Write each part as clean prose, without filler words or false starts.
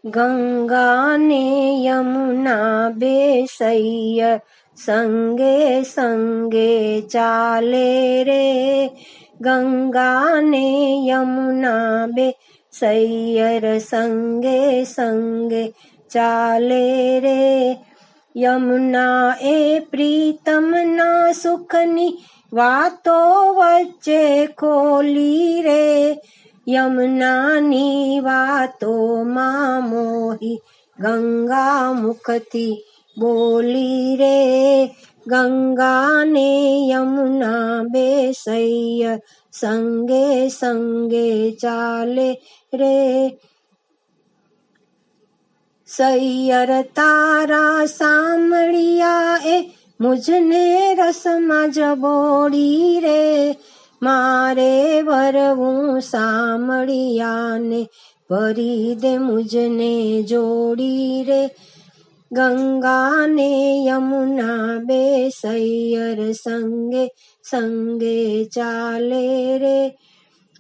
गंगा ने यमुना बे सैयर संगे संगे चाले रे। गंगा ने यमुना बे सैयर संगे संगे चाले रे। यमुना ए प्रीतमना सुखनी वातो वच्चे खोली रे। यमुनानी वातो मां मोही गंगा मुखथी बोली रे। गंगा ने यमुना बे सैयर संगे संगे चाले रे। सैयर तारा सामड़िया ए मुझने रसमा जबोड़ी रे। मारे वरवूं सामड़िया ने भरी दे मुझने जोड़ी रे। गंगा ने यमुना बे सैयर संगे संगे चाले रे।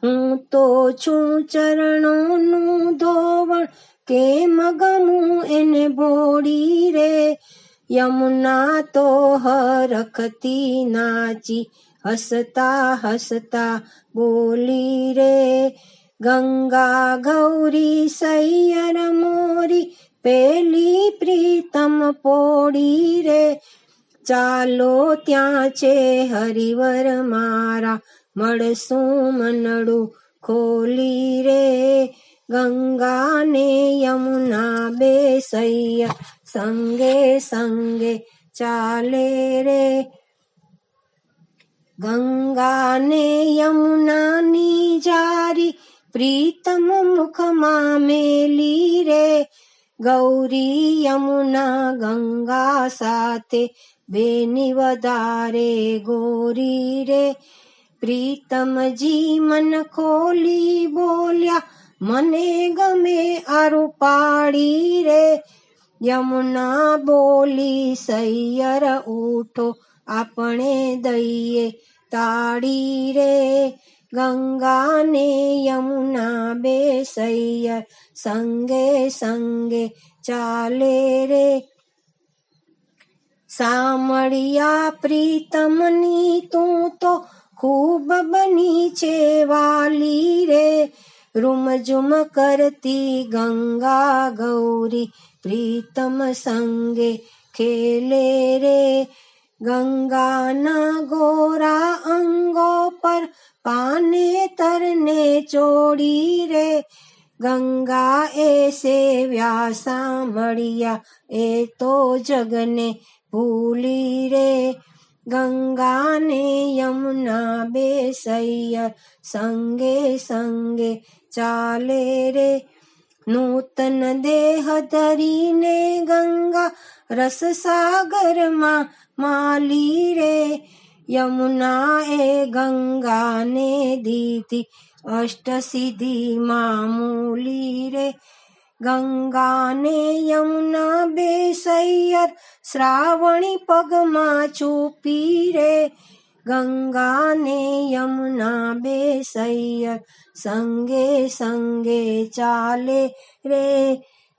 हूँ तो छूं चरणों नू धोवण के मगमू एने बोड़ी रे। यमुना तो हरखती नाची हसता हसता बोली रे। गंगा गौरी सैयर मोरी पेली प्रीतम पोड़ी रे। चालो ત્યાં છે હરિવર મારા મળશું મનડું ખોલી રે। ગંગા ને યમુના બે સૈયા સંગે સંગે ચાલે રે। गंगा ने यमुना नी जारी प्रीतम मुख मां मेली रे। गौरी यमुना गंगा साथे बेनी वधारे गोरी रे। प्रीतम जी मन खोली बोल्या मने गमे आरू पाड़ी रे। यमुना बोली सैयर उठो આપણે દઈએ તાળી રે। ગંગા ને યમુના બે સૈયર સંગે સંગે ચાલે રે। સામળિયા પ્રીતમની તું તો ખૂબ બની છે વાલી રે। રૂમઝુમ કરતી ગંગા ગૌરી પ્રીતમ સંગે ખેલે રે। गंगा ना गोरा अंगों पर पाने तरने चोड़ी रे। गंगा ऐसे व्यासा मड़िया ए तो जगने भूली रे। गंगा ने यमुना बे सैयर संगे संगे चाले रे। नूतन देह धरी ने गंगा रस सागर मां माली रे। यमुना ए गंगा ने दीदी अष्ट सिद्धि मामूली रे। गंगा ने यमुना बे सैयर श्रावणी पगमा छुपी रे। गंगा ने यमुना बे सैयर संगे संगे चाले रे।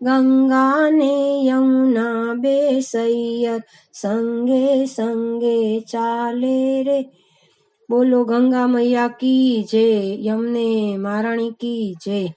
गंगा ने यमुना बे सैयर संगे संगे चाले रे। बोलो गंगा मैया की जय, यमुने महारानी की जय।